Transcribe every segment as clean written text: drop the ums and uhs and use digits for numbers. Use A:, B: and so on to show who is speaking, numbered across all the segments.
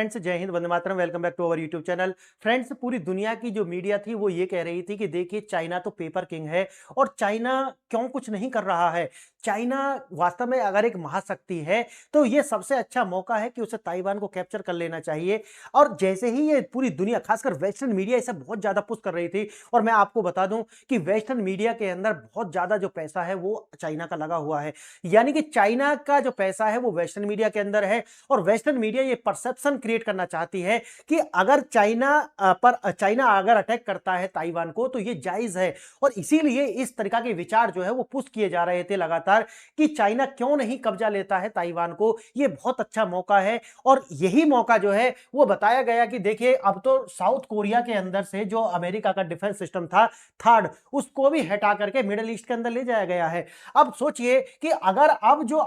A: Friends, जय हिंद, वंदे मातरम। Welcome back to our YouTube channel. Friends, पूरी दुनिया की जो मीडिया थी वो ये कह रही थी कि देखिए चाइना तो पेपर किंग है और चाइना क्यों कुछ नहीं कर रहा है। चाइना वास्तव में अगर एक महाशक्ति है तो ये सबसे अच्छा मौका है कि उसे ताइवान को कैप्चर कर लेना चाहिए। और जैसे ही ये पूरी दुनिया, खासकर वेस्टर्न मीडिया, इसे बहुत ज्यादा पुश कर रही थी। और मैं आपको बता दूं कि वेस्टर्न मीडिया के अंदर बहुत ज्यादा जो पैसा है वो चाइना का लगा हुआ है। यानी कि चाइना का जो पैसा है वो वेस्टर्न मीडिया के अंदर है और वेस्टर्न मीडिया ये परसेप्शन क्रिएट करना चाहती है कि अगर चाइना अगर अटैक करता है ताइवान को तो ये जायज है। और इसीलिए इस तरीका के विचार जो है वो पुश किए जा रहे थे लगातार कि चाइना क्यों नहीं कब्जा लेता है ताइवान को, ये बहुत अच्छा मौका है। और यही मौका जो है वो बताया गया कि देखिए अब तो साउथ कोरिया के अंदर से जो अमेरिका का डिफेंस सिस्टम था थर्ड, उसको भी हटा करके मिडिल ईस्ट के अंदर ले जाया गया है। अब सोचिए कि अगर अब जो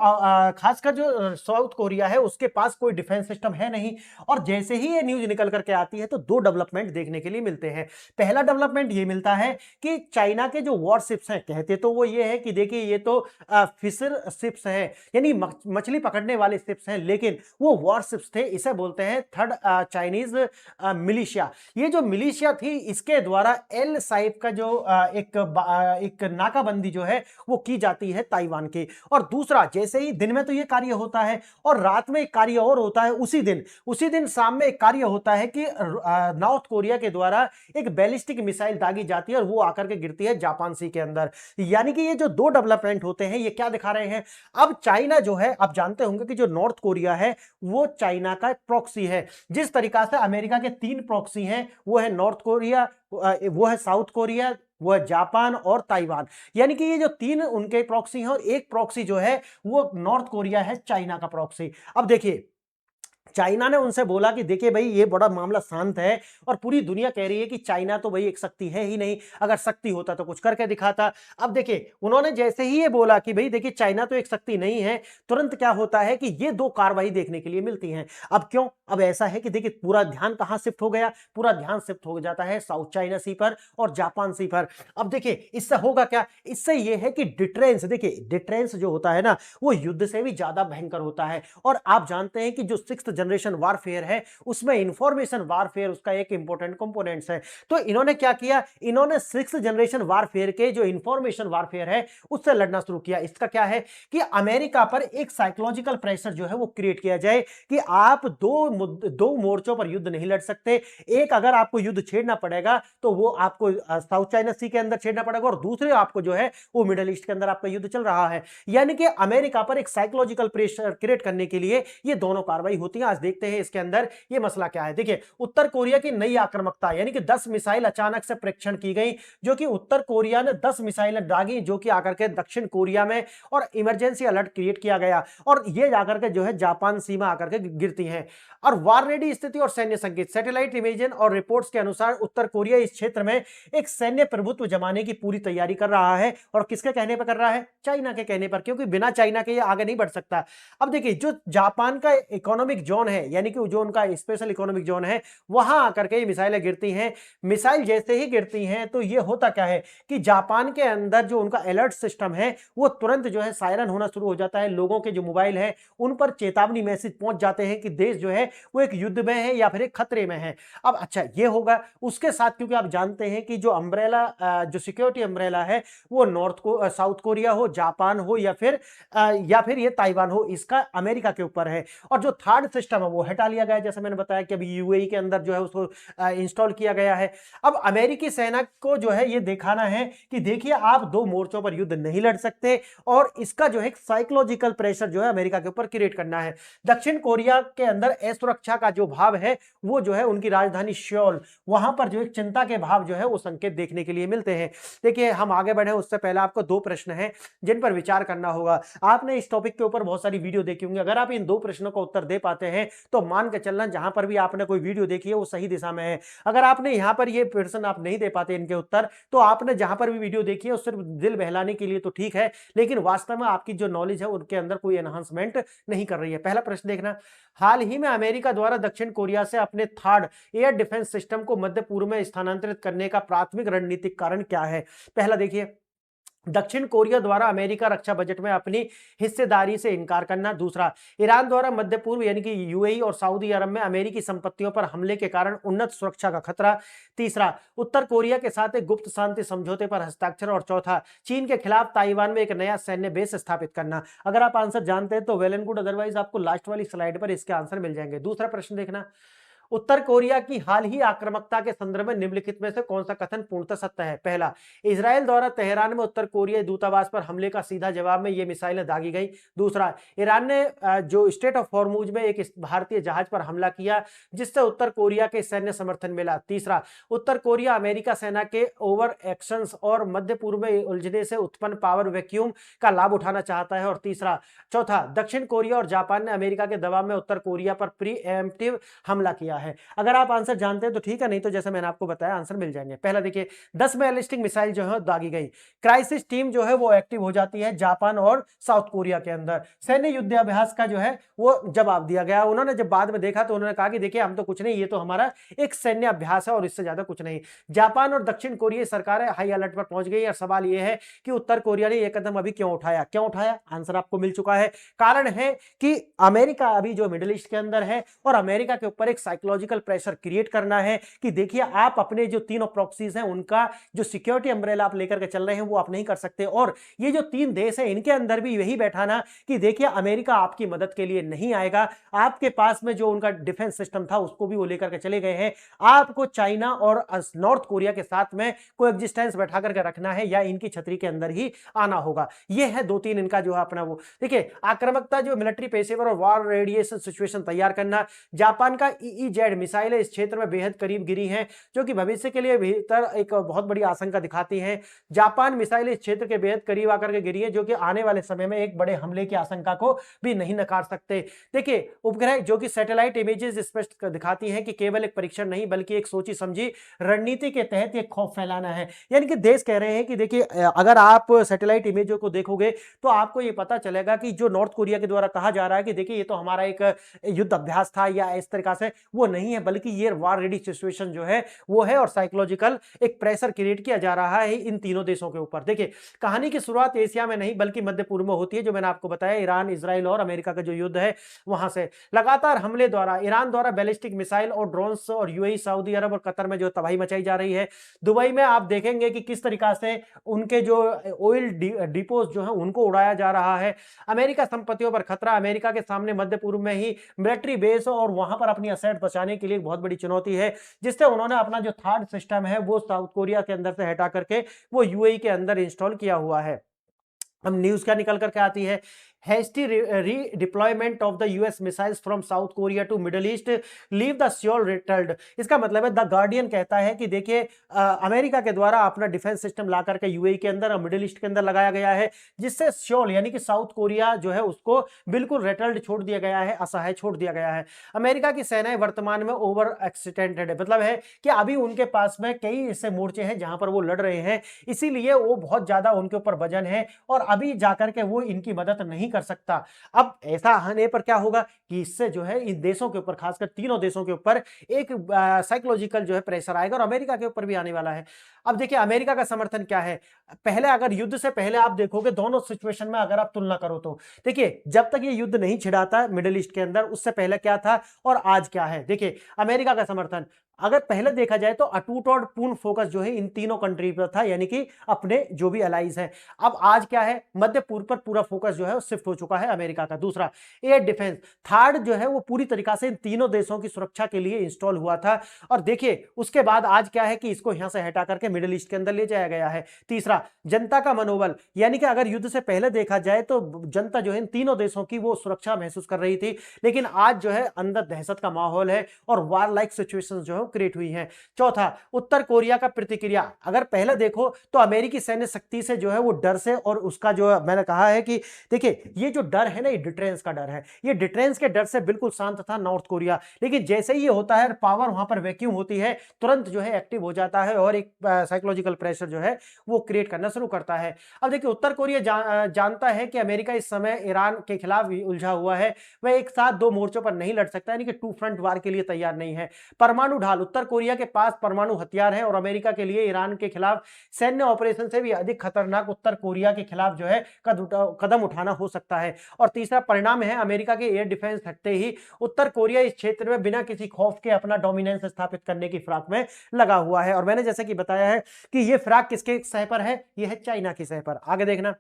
A: खासकर जो साउथ कोरिया है उसके पास कोई डिफेंस सिस्टम है नहीं, और जैसे ही ये न्यूज निकल करके आती है तो दो डेवलपमेंट देखने के लिए मिलते हैं। पहला डेवलपमेंट ये मिलता है कि चाइना के जो वॉरशिप्स हैं, कहते तो वो ये है कि देखिए ये तो फिशर शिप्स हैं, यानी मछली पकड़ने वाले शिप्स हैं, लेकिन वो वॉरशिप्स थे। इसे बोलते हैं थर्ड चाइनीज मिलिशिया। ये जो मिलिशिया थी इसके द्वारा एल साइब का जो एक नाकाबंदी जो है वो की जाती है ताइवान की। और दूसरा, जैसे ही दिन में तो ये कार्य होता है और रात में एक कार्य और होता है, उसी दिन शाम में एक कार्य होता है कि नॉर्थ कोरिया के द्वारा एक बैलिस्टिक मिसाइल दागी जाती है और वो आकर के गिरती है जापान सी के अंदर। यानी कि ये जो दो डेवलपमेंट होते हैं ये क्या दिखा रहे हैं। अब चाइना जो है, आप जानते होंगे कि जो नॉर्थ कोरिया है वो चाइना का प्रॉक्सी है। जिस तरीका से अमेरिका के तीन प्रॉक्सी हैं, वो है नॉर्थ कोरिया, वो है साउथ कोरिया, वो है जापान और ताइवान। यानी कि ये जो तीन उनके प्रॉक्सी हैं और एक प्रॉक्सी जो है वो नॉर्थ कोरिया है, चाइना का प्रॉक्सी। अब देखिए चाइना ने उनसे बोला कि देखिए भाई ये बड़ा मामला शांत है और पूरी दुनिया कह रही है कि चाइना तो भाई एक शक्ति है ही नहीं, अगर शक्ति होता तो कुछ करके दिखाता। अब देखिए उन्होंने जैसे ही ये बोला कि भाई देखिए चाइना तो एक शक्ति नहीं है, तुरंत क्या होता है कि ये दो कार्रवाई देखने के लिए मिलती हैं। अब क्यों, अब ऐसा है कि देखिए पूरा ध्यान कहां शिफ्ट हो गया, पूरा ध्यान शिफ्ट हो जाता है साउथ चाइना सी पर और जापान सी पर। अब देखिए इससे होगा क्या, इससे ये है कि डिटरेंस, देखिए डिटरेंस जो होता है ना वो युद्ध से भी ज्यादा भयंकर होता है। और आप जानते हैं कि जो सिक्स्थ जनरेशन वारफेयर है उसमें इंफॉर्मेशन वारफेयर उसका एक इंपॉर्टेंट कंपोनेंट्स है। तो इन्होंने क्या किया, इन्होंने सिक्स्थ जनरेशन वारफेयर के जो इंफॉर्मेशन वारफेयर है उससे लड़ना शुरू किया। इसका क्या है कि अमेरिका पर एक साइकोलॉजिकल प्रेशर जो है वो क्रिएट किया जाए कि आप दो मोर्चों पर युद्ध नहीं लड़ सकते। एक, अगर आपको युद्ध छेड़ना पड़ेगा तो वो आपको साउथ चाइना सी के अंदर छेड़ना पड़ेगा और दूसरे आपको जो है वो मिडिल ईस्ट के अंदर आपका युद्ध चल रहा है। यानी कि अमेरिका पर एक साइकोलॉजिकल प्रेशर क्रिएट करने के लिए ये दोनों कार्रवाई होती है। आज देखते हैं इसके अंदर ये मसला क्या है। देखिए उत्तर कोरिया की नई आक्रामकता, यानी कि 10 मिसाइल अचानक से परीक्षण की गई, जो कि उत्तर कोरिया ने 10 मिसाइल दागी जो कि आकर के दक्षिण कोरिया में, और इमरजेंसी अलर्ट क्रिएट किया गया और ये जाकर के जो है जापान सीमा आकर के गिरती हैं। और वार रेडी स्थिति और सैन्य संकेत, सैटेलाइट इमेजन और रिपोर्ट्स के अनुसार उत्तर कोरिया इस क्षेत्र में एक सैन्य प्रभुत्व जमाने की पूरी तैयारी कर रहा है। और किसके कहने पर कर रहा है, चाइना के कहने पर, क्योंकि बिना चाइना के ये आगे नहीं बढ़ सकता। अब देखिए जो जापान का इकोनॉमिक जोन है, यानी कि जो उनका स्पेशल इकोनॉमिक जोन है, वहां आकर के ये मिसाइलें गिरती हैं। मिसाइल जैसे ही गिरती हैं तो ये होता क्या है कि जापान के अंदर जो उनका अलर्ट सिस्टम है वो तुरंत जो है सायरन होना शुरू हो जाता है। लोगों के जो मोबाइल है उन पर चेतावनी मैसेज पहुंच जाते हैं कि देश जो है वो एक युद्ध में है या फिर एक खतरे में है। अब अच्छा ये होगा उसके साथ, क्योंकि आप जानते हैं कि जो अम्ब्रेला, जो सिक्योरिटी अम्ब्रेला है वो साउथ कोरिया हो, जापान हो या फिर ये ताइवान हो, इसका अमेरिका के ऊपर है। और जो थर्ड सिस्टम है वो हटा लिया गया है, जैसे मैंने बताया कि अभी यूएई के अंदर जो है उसको इंस्टॉल किया गया है। अब अमेरिकी सेना को जो है ये दिखाना है कि देखिए आप दो मोर्चों पर युद्ध नहीं लड़ सकते, और इसका जो है साइकोलॉजिकल प्रेशर जो है अमेरिका के ऊपर क्रिएट करना है। दक्षिण कोरिया के अंदर असुरक्षा का जो भाव है वो जो है उनकी राजधानी सियोल, वहां पर जो एक चिंता के भाव जो है वो संकेत देखने के लिए मिलते हैं। देखिए हम आगे बढ़े उससे पहले आपको दो प्रश्न हैं जिन पर विचार करना होगा। आपने इस टॉपिक के ऊपर बहुत सारी वीडियो देखी होंगी, अगर आप इन दो प्रश्नों का उत्तर दे पाते हैं तो मान के चलना जहां पर भी आपने कोई वीडियो देखी है वो सही दिशा में है। अगर आपने यहां पर ये प्रश्न आप नहीं दे पाते इनके उत्तर, तो आपने जहां पर भी वीडियो देखी है सिर्फ दिल बहलाने के लिए तो ठीक है, लेकिन वास्तव में आपकी जो नॉलेज है उनके अंदर कोई एनहांसमेंट नहीं कर रही है। पहला प्रश्न देखना, हाल ही में अमेरिका द्वारा दक्षिण कोरिया से अपने थर्ड एयर डिफेंस सिस्टम को मध्य पूर्व में स्थानांतरित करने का प्राथमिक रणनीतिक कारण क्या है। पहला देखिए, दक्षिण कोरिया द्वारा अमेरिका रक्षा बजट में अपनी हिस्सेदारी से इनकार करना। दूसरा, ईरान द्वारा मध्य पूर्व यानी कि यूएई और सऊदी अरब में अमेरिकी संपत्तियों पर हमले के कारण उन्नत सुरक्षा का खतरा। तीसरा, उत्तर कोरिया के साथ एक गुप्त शांति समझौते पर हस्ताक्षर। और चौथा, चीन के खिलाफ ताइवान में एक नया सैन्य बेस स्थापित करना। अगर आप आंसर जानते हैं तो वेल एंड गुड, अदरवाइज आपको लास्ट वाली स्लाइड पर इसके आंसर मिल जाएंगे। दूसरा प्रश्न देखना, उत्तर कोरिया की हाल ही आक्रामकता के संदर्भ में निम्नलिखित में से कौन सा कथन पूर्णतः सत्य है? पहला, इजराइल द्वारा तेहरान में उत्तर कोरियाई दूतावास पर हमले का सीधा जवाब में ये मिसाइलें दागी गई। दूसरा, ईरान ने जो स्टेट ऑफ हॉर्मुज में एक भारतीय जहाज पर हमला किया जिससे उत्तर कोरिया के सैन्य समर्थन मिला। तीसरा, उत्तर कोरिया अमेरिका सेना के ओवर एक्शंस और मध्य पूर्व में उलझने से उत्पन्न पावर वैक्यूम का लाभ उठाना चाहता है। और चौथा, दक्षिण कोरिया और जापान ने अमेरिका के दबाव में उत्तर कोरिया पर प्रीएम्प्टिव हमला किया है। अगर आप आंसर जानते हैं तो ठीक है, नहीं तो जैसे मैंने आपको बताया आंसर मिल जाएंगे। पहला देखिए, 10 बैलिस्टिक मिसाइल जो है दागी गई। क्राइसिस टीम जो है वो एक्टिव हो जाती है जापान और साउथ कोरिया के अंदर। सैन्य युद्धाभ्यास का जो है वो जवाब दिया गया। उन्होंने जब बाद में देखा तो उन्होंने कहा कि देखिए हम तो कुछ नहीं, ये तो हमारा एक सैन्य अभ्यास है और इससे ज्यादा कुछ नहीं। जापान और दक्षिण कोरियाई सरकारें हाई अलर्ट पर पहुंच गई और सवाल यह है कि उत्तर कोरिया ने यह कदम अभी क्यों उठाया? आंसर आपको मिल चुका है। कारण है कि अमेरिका अभी जो मिडिल ईस्ट के अंदर है और अमेरिका के ऊपर एक साइकोलॉजिकल प्रेशर क्रिएट करना है कि देखिए आप अपने जो तीनों प्रॉक्सीज हैं उनका जो सिक्योरिटी अम्ब्रेला आप लेकर के चल रहे हैं वो आप नहीं कर सकते। और ये जो 3 देश हैं इनके अंदर भी यही बैठाना कि देखिए अमेरिका आपकी मदद के लिए नहीं आएगा, आपके पास में जो उनका डिफेंस सिस्टम था उसको भी वो लेकर के चले गए हैं। आपको चाइना और नॉर्थ कोरिया के साथ में कोएग्जिस्टेंस बैठा करके रखना है या इनकी छतरी के अंदर ही आना होगा। ये है 2-3 इनका जो है अपना वो। देखिए आक्रामकता, जो मिलिट्री पेशेवर और वॉर रेडिएशन सिचुएशन तैयार करना। जापान का ईईजेड मिसाइलें इस क्षेत्र में बेहद करीब गिरी हैं जो कि भविष्य के लिए भीतर एक बहुत बड़ी आशंका दिखाती हैं। जापान मिसाइलें इस क्षेत्र के बेहद करीब आकर के गिरी है जो कि आने वाले समय में एक बड़े हमले की आशंका को भी नहीं नकार सकते। देखिए उपग्रह जो कि सैटेलाइट इमेजेस स्पष्ट दिखाती हैं कि केवल एक परीक्षण नहीं बल्कि एक सोची समझी रणनीति के तहत एक खौफ फैलाना है। यानी कि देश कह रहे हैं कि देखिए अगर आप सैटेलाइट इमेजों को देखोगे तो आपको ये पता चलेगा कि जो नॉर्थ कोरिया के द्वारा कहा जा रहा है कि देखिए ये तो हमारा एक युद्ध अभ्यास था या इस तरीका से, वो नहीं है बल्कि ये वार रेडी सिचुएशन जो है वो है और साइकोलॉजिकल एक प्रेशर क्रिएट किया जा रहा है इन तीनों देशों के ऊपर। देखिए कहानी की शुरुआत एशिया में नहीं बल्कि मध्य पूर्व में होती है, जो मैंने आपको बताया ईरान, इजराइल और अमेरिका का जो युद्ध है वहां से। लगातार हमले द्वारा ईरान द्वारा बैलिस्टिक मिसाइल और ड्रोन्स और यूएई, सऊदी अरब और कतर में जो तबाही मचाई जा रही है। दुबई में आप देखेंगे कि किस तरीका से उनके जो ऑयल डिपोज जो है उनको उड़ाया जा रहा है। अमेरिका संपत्तियों पर खतरा, अमेरिका के सामने मध्य पूर्व में ही मिलिट्री बेस और वहां पर अपनी असेट बचाने के लिए बहुत बड़ी चुनौती है, जिससे उन्होंने अपना जो थर्ड सिस्टम है वो साउथ कोरिया के अंदर से हटा करके वो यूएई के अंदर इंस्टॉल किया हुआ है। अब न्यूज क्या निकल करके आती है, hasty redeployment of the US missiles from South Korea to Middle East leave the Seoul rattled। इसका मतलब है द गार्डियन कहता है कि देखिए अमेरिका के द्वारा अपना डिफेंस सिस्टम ला करके यूएई के अंदर और मिडिल ईस्ट के अंदर लगाया गया है, जिससे सियोल यानी कि साउथ कोरिया जो है उसको बिल्कुल रेटल्ड छोड़ दिया गया है, असहाय छोड़ दिया गया है। अमेरिका की सेनाएं वर्तमान में ओवर एक्सटेंडेड है, मतलब है कि अभी उनके पास में कई ऐसे मोर्चे हैं जहां पर वो लड़ रहे हैं, इसीलिए वो बहुत ज्यादा उनके ऊपर वजन है और अभी जाकर के वो इनकी मदद नहीं कर सकता। अब ऐसा आने पर क्या होगा कि इससे जो है इन देशों के ऊपर, खासकर तीनों देशों के ऊपर एक साइकोलॉजिकल जो है प्रेशर आएगा और अमेरिका के ऊपर भी आने वाला है। अब देखिए अमेरिका का समर्थन क्या है, पहले अगर युद्ध से पहले आप देखोगे दोनों सिचुएशन में अगर आप तुलना करो तो देखिए जब तक ये युद्ध नहीं छिड़ाता मिडिल ईस्ट के अंदर उससे पहले क्या था और आज क्या है। देखिए अमेरिका का समर्थन अगर पहले देखा जाए तो अटूट और पूर्ण फोकस जो है इन तीनों कंट्री पर था, यानी कि अपने जो भी अलाइज हैं। अब आज क्या है, मध्य पूर्व पर पूरा फोकस जो है शिफ्ट हो चुका है अमेरिका का। दूसरा एयर डिफेंस, थर्ड जो है वो पूरी तरीका से इन तीनों देशों की सुरक्षा के लिए इंस्टॉल हुआ था और देखिए उसके बाद आज क्या है कि इसको यहां से हटा करके मिडिल ईस्ट के अंदर ले जाया गया है। तीसरा जनता का मनोबल, यानी कि अगर युद्ध से पहले देखा जाए तो जनता जो है इन तीनों देशों की वो सुरक्षा महसूस कर रही थी, लेकिन आज जो है अंदर दहशत का माहौल है और वार लाइक सिचुएशन जो है क्रिएट हुई है। चौथा उत्तर कोरिया का प्रतिक्रिया, अगर पहले देखो तो अमेरिकी सैन्य शक्ति से जो है वो डर से, और उसका जो मैंने कहा है कि देखिए ये जो डर है ना ये डिटरेंस का डर है, ये डिटरेंस के डर से बिल्कुल शांत था नॉर्थ कोरिया, लेकिन जैसे ही ये होता है पावर वहां पर वैक्यूम होती है तुरंत जो है एक्टिव हो जाता है और एक साइकोलॉजिकल प्रेशर जो है वो क्रिएट करना शुरू करता है। अब देखिए उत्तर कोरिया जानता है कि अमेरिका इस समय ईरान के खिलाफ उलझा हुआ है, वह एक साथ दो मोर्चों पर नहीं लड़ सकता, यानी कि टू फ्रंट वार के लिए तैयार नहीं है। परमाणु ढाल फिलहाल उत्तर कोरिया के पास परमाणु हथियार है और अमेरिका के लिए ईरान के खिलाफ सैन्य ऑपरेशन से भी अधिक खतरनाक उत्तर कोरिया के खिलाफ जो है कदम उठाना हो सकता है। और तीसरा परिणाम है अमेरिका के एयर डिफेंस हटते ही उत्तर कोरिया इस क्षेत्र में बिना किसी खौफ के अपना डोमिनेंस स्थापित करने की फिराक में लगा हुआ है। और मैंने जैसे कि बताया है कि यह फिराक किसके सह पर है, यह है चाइना की सह पर। आगे देखना,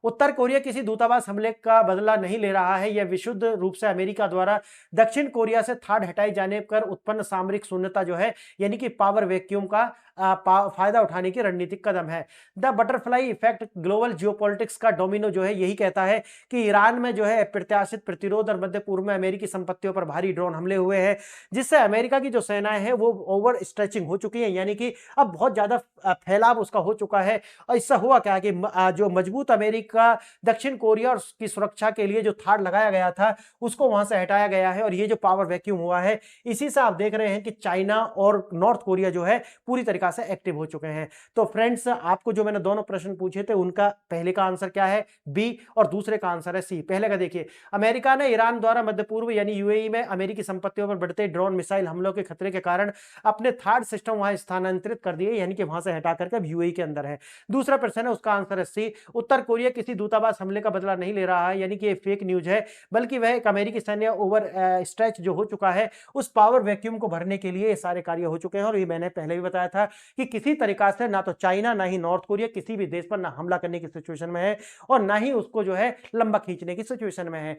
A: उत्तर कोरिया किसी दूतावास हमले का बदला नहीं ले रहा है। यह विशुद्ध रूप से अमेरिका द्वारा दक्षिण कोरिया से थाड़ हटाए जाने पर उत्पन्न सामरिक शून्यता जो है, यानी कि पावर वैक्यूम का फायदा उठाने की रणनीतिक कदम है। The butterfly effect global geopolitics का डोमिनो जो है यही कहता है कि ईरान में जो है अप्रत्याशित प्रतिरोध और मध्य पूर्व में अमेरिकी संपत्तियों पर भारी ड्रोन हमले हुए हैं, जिससे अमेरिका की जो सेनाएं हैं वो ओवर स्ट्रेचिंग हो चुकी है, यानी कि अब बहुत ज्यादा फैलाव उसका हो चुका है। और इससे हुआ क्या कि जो मजबूत अमेरिका दक्षिण कोरिया और की सुरक्षा के लिए जो थाड़ लगाया गया था उसको वहां से हटाया गया है और ये जो पावर वैक्यूम हुआ है इसी से आप देख रहे हैं कि चाइना और नॉर्थ कोरिया जो है पूरी तरीके से एक्टिव हो चुके हैं। तो फ्रेंड्स, आपको जो मैंने दोनों प्रश्न पूछे थे उनका पहले का आंसर क्या है, बी, और दूसरे का आंसर है सी। पहले का देखिए, अमेरिका ने ईरान द्वारा मध्य पूर्व यानी यूएई में अमेरिकी संपत्तियों पर बढ़ते ड्रोन मिसाइल हमलों के खतरे के कारण अपने थार्ड सिस्टम वहां स्थानांतरित कर दिए, यानी कि वहां से हटा करके अब यूएई के अंदर है। दूसरा प्रश्न है उसका आंसर है सी, उत्तर कोरिया किसी दूतावास हमले का बदला नहीं ले रहा है, यानी कि ये फेक न्यूज है, बल्कि वह एक अमेरिकी सैन्य ओवर स्ट्रेच जो हो चुका है उस पावर वैक्यूम को भरने के लिए ये सारे कार्य हो चुके हैं। और ये मैंने पहले भी बताया था कि किसी तरीका से ना तो चाइना ना ही नॉर्थ कोरिया किसी भी देश पर ना हमला करने की सिचुएशन में है और ना ही उसको जो है लंबा खींचने की सिचुएशन में है।